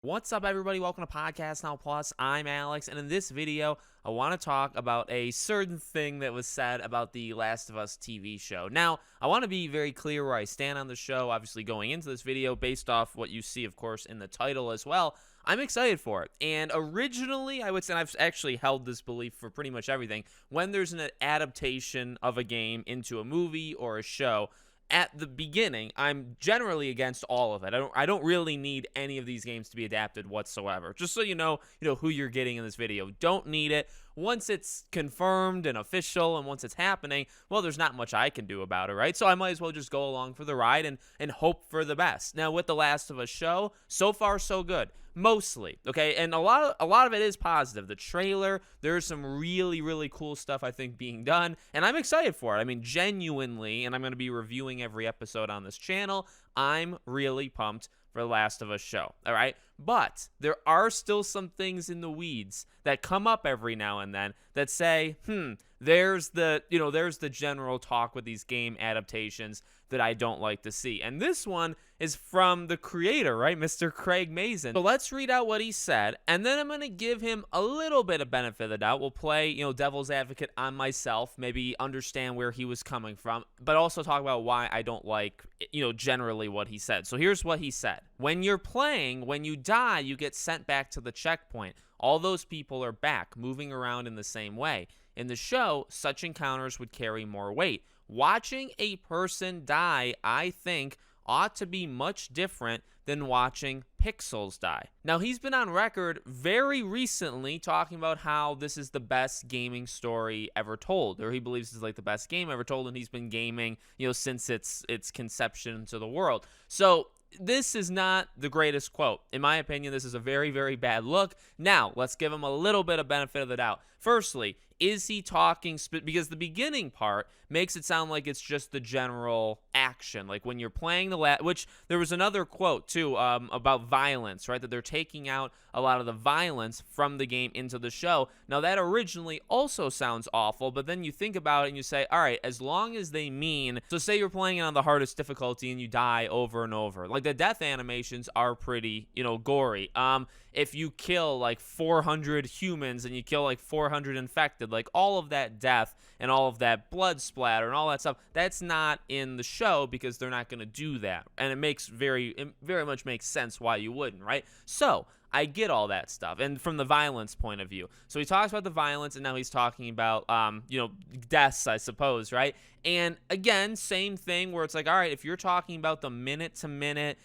What's up, everybody? Welcome to Podcast Now Plus. I'm Alex, and in this video, I want to talk about a certain thing that was said about the Last of Us TV show. Now, I want to be very clear where I stand on the show, obviously going into this video, based off what you see, of course, in the title as well. I'm excited for it, and originally, I would say, and I've actually held this belief for pretty much everything, when there's an adaptation of a game into a movie or a show, at the beginning, I'm generally against all of it. I don't really need any of these games to be adapted whatsoever. Just so you know who you're getting in this video. Don't need it. Once it's confirmed and official and once it's happening, well, there's not much I can do about it, right? So I might as well just go along for the ride and hope for the best. Now, with The Last of Us show, so far so good. Mostly, okay? And a lot of it is positive. The trailer, there's some really cool stuff, I think, being done, and I'm excited for it. I mean, genuinely, and I'm going to be reviewing every episode on this channel, I'm really pumped for The Last of Us show, all right? But there are still some things in the weeds that come up every now and then that say, there's the general talk with these game adaptations that I don't like to see. And this one is from the creator, right? Mr. Craig Mazin. So let's read out what he said, and then I'm going to give him a little bit of benefit of the doubt. We'll play, devil's advocate on myself, maybe understand where he was coming from, but also talk about why I don't like, generally what he said. So here's what he said. When you're playing, when you die, you get sent back to the checkpoint. All those people are back, moving around in the same way. In the show, such encounters would carry more weight. Watching a person die, I think, ought to be much different than watching pixels die. Now, he's been on record very recently talking about how this is the best gaming story ever told, or he believes it's like the best game ever told, and he's been gaming, since its conception to the world. So this is not the greatest quote. In my opinion, this is a very bad look. Now, let's give him a little bit of benefit of the doubt. Firstly, is he talking, because the beginning part makes it sound like it's just the general action, like when you're playing which there was another quote too about violence, right, that they're taking out a lot of the violence from the game into the show. Now that originally also sounds awful, but then you think about it and you say, all right, as long as they mean, so say you're playing it on the hardest difficulty and you die over and over, like the death animations are pretty, gory. If you kill like 400 humans and you kill like 400 infected, like all of that death and all of that blood splatter and all that stuff, that's not in the show because they're not going to do that. And it very much makes sense why you wouldn't, right? So I get all that stuff, and from the violence point of view. So he talks about the violence, and now he's talking about, deaths, I suppose, right? And again, same thing where it's like, all right, if you're talking about the minute-to-minute,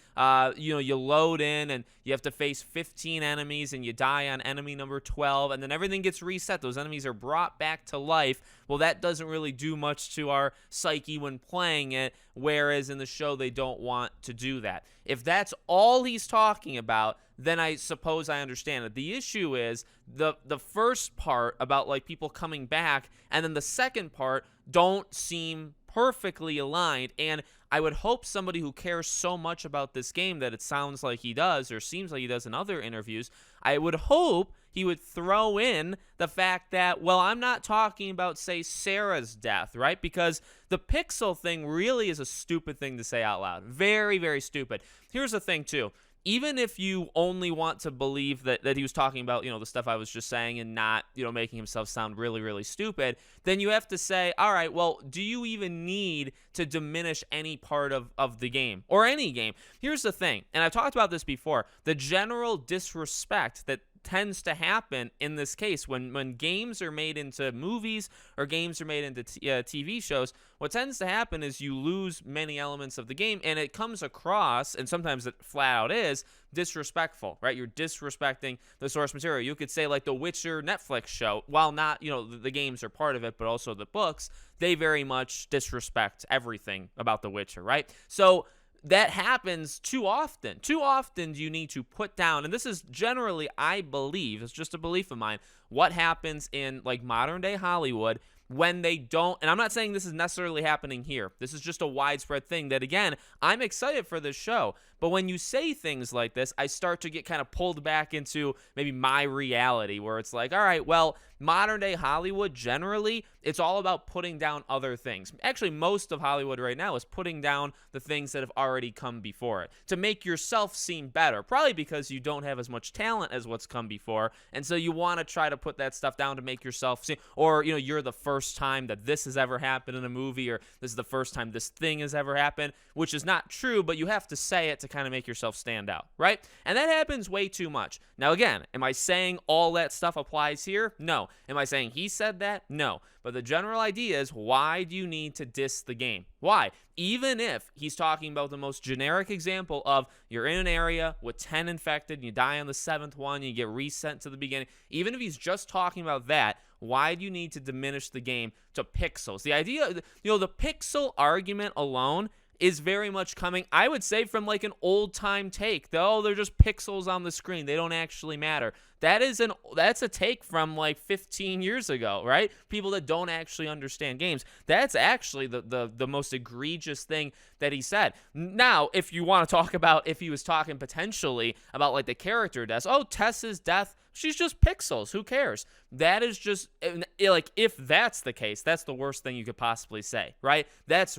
you load in and you have to face 15 enemies and you die on enemy number 12, and then everything gets reset. Those enemies are brought back to life. Well, that doesn't really do much to our psyche when playing it, whereas in the show, they don't want to do that. If that's all he's talking about, then I suppose I understand it. The issue is the first part about like people coming back, and then the second part don't seem perfectly aligned. And I would hope somebody who cares so much about this game that it sounds like he does, or seems like he does in other interviews, I would hope he would throw in the fact that, well, I'm not talking about, say, Sarah's death, right? Because the pixel thing really is a stupid thing to say out loud. Very stupid. Here's the thing, too. Even if you only want to believe that he was talking about, the stuff I was just saying and not, making himself sound really stupid, then you have to say, all right, well, do you even need to diminish any part of the game or any game? Here's the thing, and I've talked about this before, the general disrespect that tends to happen in this case when games are made into movies or games are made into TV shows. What tends to happen is you lose many elements of the game, and it comes across, and sometimes it flat out is, disrespectful, right? You're disrespecting the source material. You could say like the Witcher Netflix show, while not, the games are part of it, but also the books, they very much disrespect everything about the Witcher, right? So that happens too often. Too often do you need to put down, and this is generally, I believe, it's just a belief of mine, what happens in like modern day Hollywood when they don't, and I'm not saying this is necessarily happening here. This is just a widespread thing that, again, I'm excited for this show. But when you say things like this, I start to get kind of pulled back into maybe my reality where it's like, all right, well, modern day Hollywood generally It's all about putting down other things. Actually, most of Hollywood right now is putting down the things that have already come before it to make yourself seem better, probably because you don't have as much talent as what's come before, and so you want to try to put that stuff down to make yourself seem, or you're the first time that this has ever happened in a movie, or this is the first time this thing has ever happened, which is not true, but you have to say it to kind of make yourself stand out, right? And that happens way too much. Now again, am I saying all that stuff applies here? No. Am I saying he said that? No. But the general idea is, why do you need to diss the game? Why? Even if he's talking about the most generic example of you're in an area with 10 infected, and you die on the 7th one, you get resent to the beginning. Even if he's just talking about that, why do you need to diminish the game to pixels? The idea, the pixel argument alone is very much coming, I would say, from like an old-time take. Though they're just pixels on the screen. They don't actually matter. That's a take from like 15 years ago, right? People that don't actually understand games. That's actually the most egregious thing that he said. Now, if you want to talk about if he was talking potentially about like the character deaths, Tess's death, she's just pixels. Who cares? That is just, like, if that's the case, that's the worst thing you could possibly say, right? That's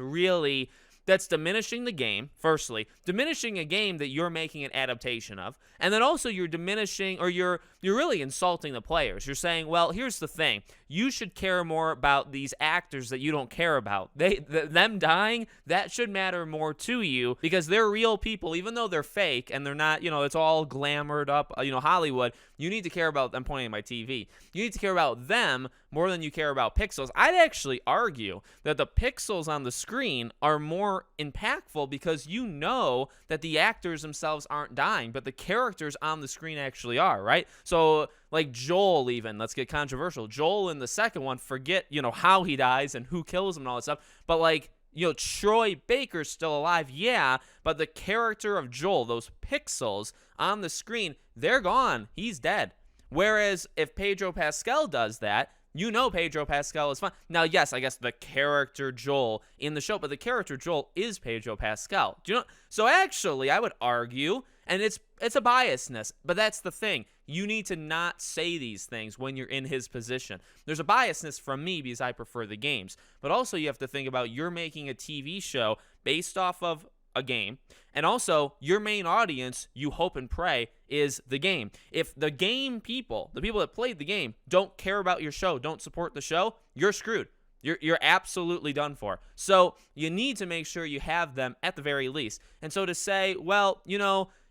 diminishing the game, firstly, diminishing a game that you're making an adaptation of, and then also you're diminishing, or you're really insulting the players. You're saying, well, here's the thing. You should care more about these actors that you don't care about. Them dying, that should matter more to you, because they're real people, even though they're fake, and they're not, it's all glamored up, Hollywood. You need to care about them. Pointing at my TV. You need to care about them more than you care about pixels. I'd actually argue that the pixels on the screen are more impactful, because you know that the actors themselves aren't dying, but the characters on the screen actually are, right? So like Joel, even, let's get controversial. Joel in the second one, forget, how he dies and who kills him and all that stuff, but like, Troy Baker's still alive, yeah, but the character of Joel, those pixels on the screen, they're gone. He's dead. Whereas if Pedro Pascal does that, Pedro Pascal is fine. Now, yes, I guess the character Joel in the show, but the character Joel is Pedro Pascal. Do you know? So actually, I would argue, and it's a biasness, but that's the thing. You need to not say these things when you're in his position. There's a biasness from me because I prefer the games, but also you have to think about, you're making a TV show based off of a game, and also your main audience, you hope and pray, is the game. If the game people, the people that played the game, don't care about your show, don't support the show, you're screwed. You're absolutely done for. So you need to make sure you have them at the very least. And so to say, well,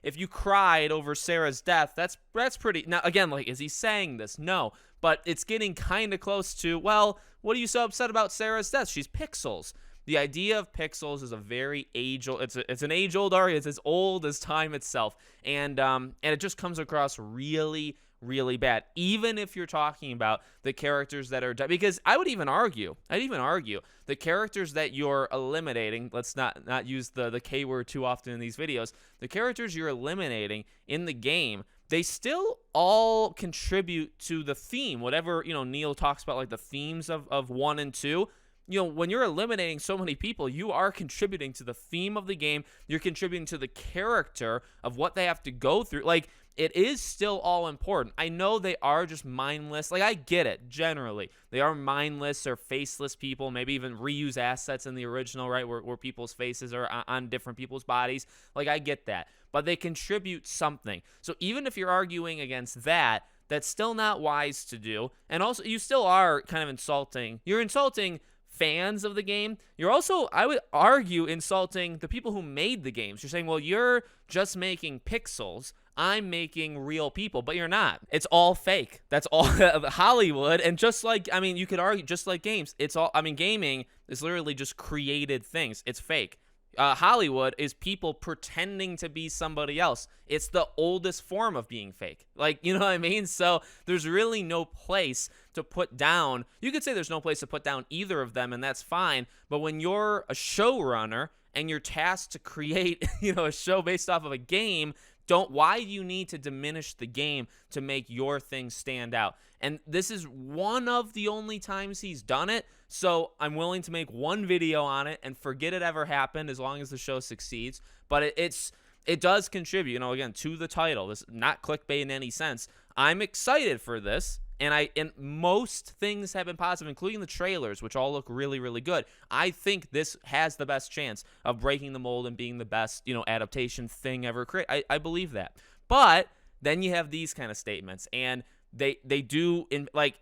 if you cried over Sarah's death, that's pretty. Now again, like, is he saying this? No, but it's getting kind of close to, well, what are you so upset about Sarah's death? She's pixels. The idea of pixels is a very age-old, it's an age-old argument. It's as old as time itself, and it just comes across really, really bad. Even if you're talking about the characters that are, because I'd even argue the characters that you're eliminating. Let's not use the K word too often in these videos. The characters you're eliminating in the game, they still all contribute to the theme. Whatever Neil talks about, like the themes of 1 and 2. When you're eliminating so many people, you are contributing to the theme of the game. You're contributing to the character of what they have to go through. Like, it is still all important. I know they are just mindless. Like, I get it, generally. They are mindless or faceless people, maybe even reuse assets in the original, right, where people's faces are on different people's bodies. Like, I get that. But they contribute something. So even if you're arguing against that, that's still not wise to do. And also, you still are kind of insulting. You're insulting fans of the game. You're also, I would argue, insulting the people who made the games. You're saying, well, you're just making pixels, I'm making real people, but you're not. It's all fake. That's all Hollywood. And just like, you could argue, just like games, it's all, gaming is literally just created things. It's fake. Hollywood is people pretending to be somebody else. It's the oldest form of being fake. Like, you know what I mean? So there's really no place to put down. You could say there's no place to put down either of them, and that's fine. But when you're a showrunner and you're tasked to create, a show based off of a game, why do you need to diminish the game to make your thing stand out? And this is one of the only times he's done it, so I'm willing to make one video on it and forget it ever happened as long as the show succeeds. But it does contribute, again, to the title. This is not clickbait in any sense. I'm excited for this, And most things have been positive, including the trailers, which all look really, really good. I think this has the best chance of breaking the mold and being the best, adaptation thing ever created. I believe that. But then you have these kind of statements, and they do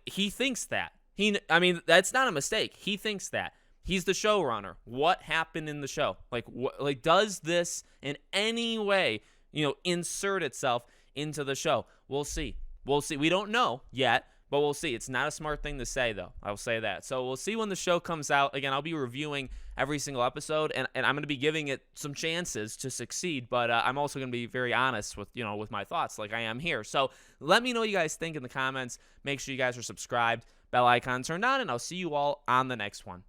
he thinks that. That's not a mistake. He thinks that. He's the showrunner. What happened in the show? Does this in any way, insert itself into the show? We'll see. We'll see. We don't know yet, but we'll see. It's not a smart thing to say, though. I will say that. So we'll see when the show comes out. Again, I'll be reviewing every single episode, and I'm going to be giving it some chances to succeed, but I'm also going to be very honest with my thoughts like I am here. So let me know what you guys think in the comments. Make sure you guys are subscribed, bell icon turned on, and I'll see you all on the next one.